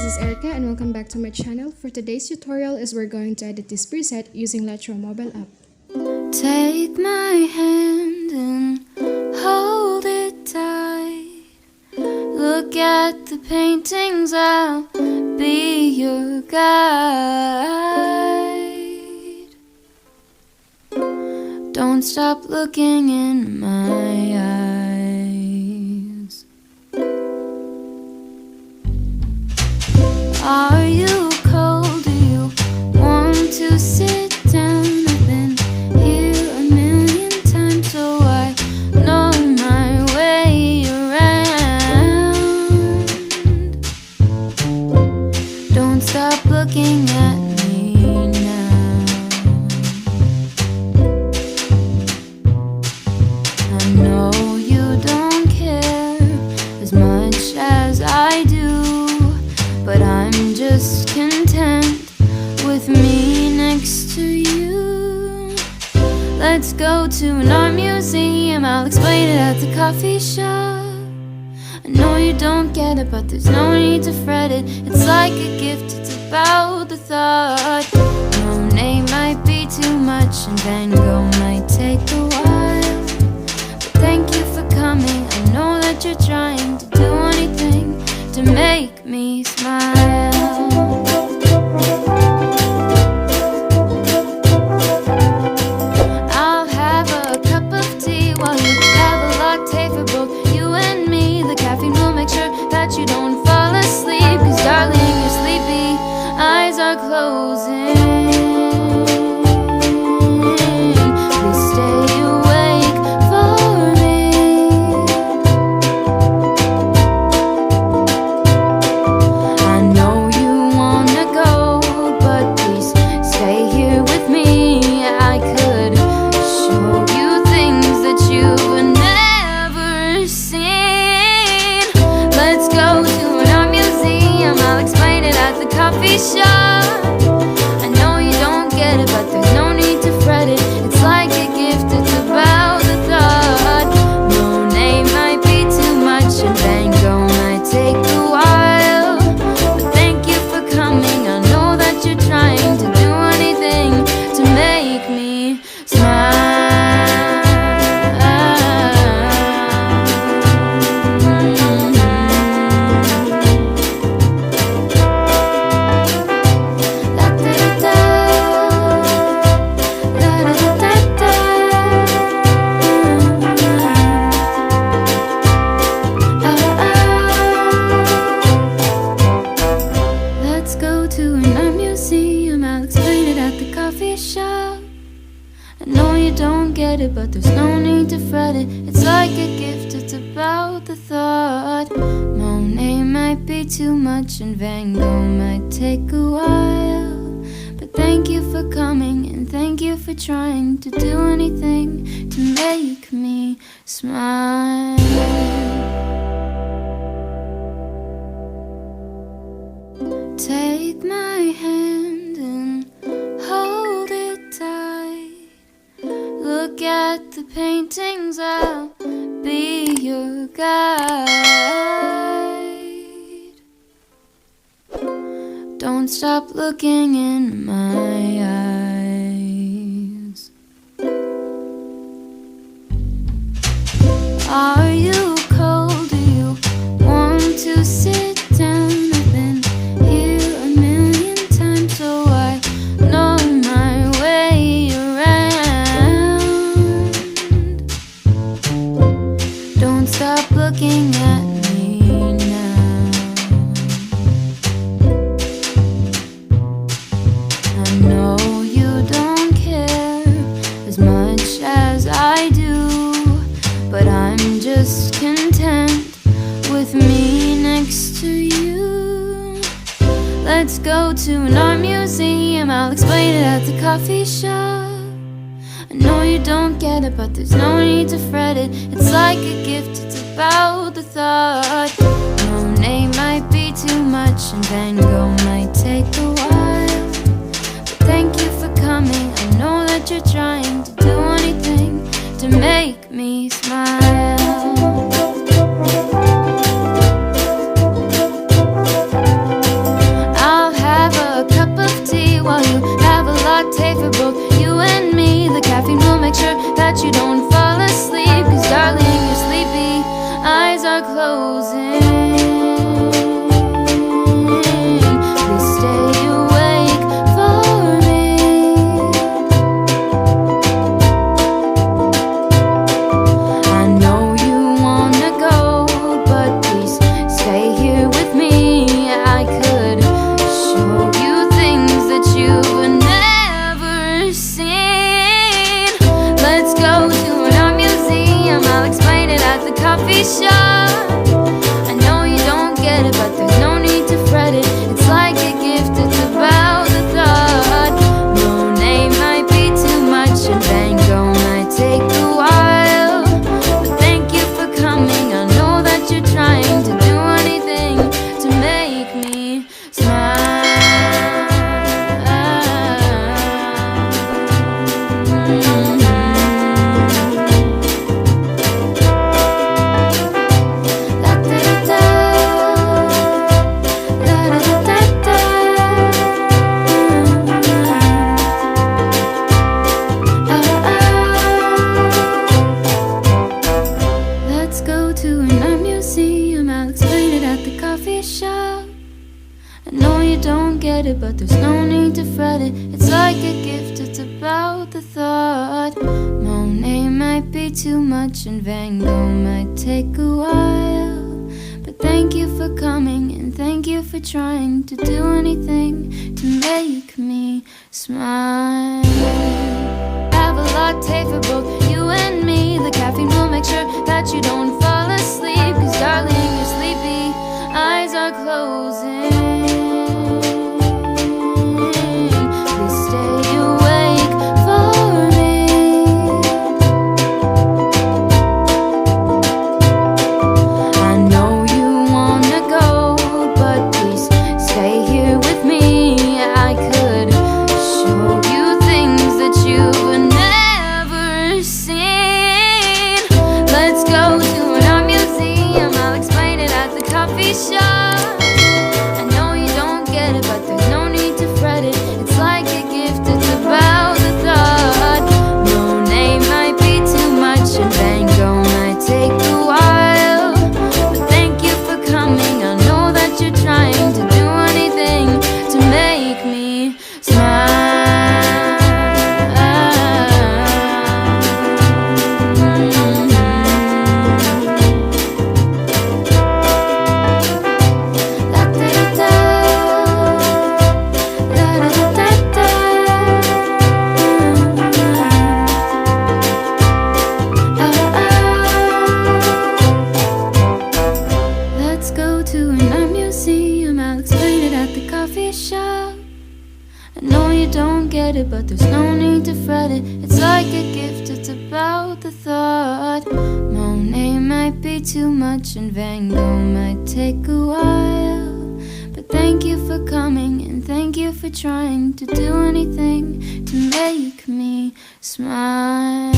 this is Erica and welcome back to my channel. For today's tutorial is we're going to edit this preset using Lightroom mobile app. Take my hand and hold it tight. Look at the paintings, I'll be your guide. Don't stop looking in my eyes. Are you cold? Do you want to sit down? I've been here a million times, so I know my way around. Don't stop looking at me now. I know you don't care as much as I do, but I'm just content with me next to you. Let's go to an art museum, I'll explain it at the coffee shop. I know you don't get it, but there's no need to fret it. It's like a gift, it's about the thought. Monet might be too much and Van Gogh might take a while, but thank you for coming. I know that you're trying to do anything to make me smile. I'll have a cup of tea while you have a latte for both you and me. The caffeine will make sure that you don't fall asleep, 'cause darling, you're sleepy, eyes are closing. Please stay awake for me. I know you wanna go, but please stay here with me. I could show you things that you've never seen. Let's go to an art museum, I'll explain it at the coffee shop. I know you don't get it, but there's no need to fret it. It's like a gift, it's about the thought. Monet might be too much and Van Gogh might take a while, but thank you for coming. I know that you're trying to do anything to make me smile. Let's go to an art museum, I'll explain it at the coffee shop. I know you don't get it, but there's no need to fret it. It's like a gift, it's about the thought. Monet might be too much and Van Gogh might take a while, but thank you for coming and thank you for trying to do anything to make me smile. Take my hand and hold it tight. Look at the paintings, I'll be your guide. Don't stop looking in my eyes. Are you cold? Do you want to sit down? I've been here a million times, so I know my way around. Don't stop looking at me now. I know you don't care as much as I do, but I'm just content with me next to you. Let's go to an art museum, I'll explain it at the coffee shop. I know you don't get it, but there's no need to fret it. It's like a gift, it's about the thought. Monet might be too much and Van Gogh might take a while, but thank you for coming. I know that you're trying to do anything to make me smile. coffee shop. I know you don't get it, but there's no need to fret it. It's like a gift, it's about the thought. Monet might be too much and Van Gogh might take a while, but thank you for coming. I know that you're trying to do anything to make me smile. Let's go to an art museum, I'll explain it at the coffee shop. I know you don't get it, but there's no need to fret it. It's like a gift, it's about the thought. Monet might be too much and Van Gogh might take a while, but thank you for coming and thank you for trying to do anything to make me smile. Have a latte for both you and me. The caffeine will make sure that you don't fall asleep, 'cause darling, you're sleepy, eyes are closing. Please stay awake for me. I know you wanna go, but please stay here with me. I could show you things that you've never seen. Let's go to an art museum, I'll explain it at the coffee shop. I know you don't get it, but there's no need to fret it. It's like a gift, it's about the thought. Monet might be too much and Van Gogh might take a while, but thank you for coming. I know that you're trying to do anything to make me smile. Let's go to an art museum, I'll explain it at the coffee shop. I know you don't get it, but there's no need to fret it. It's like a gift, it's about the thought. Monet might be too much and Van Gogh might take a while, but thank you for coming and thank you for trying to do anything to make me smile.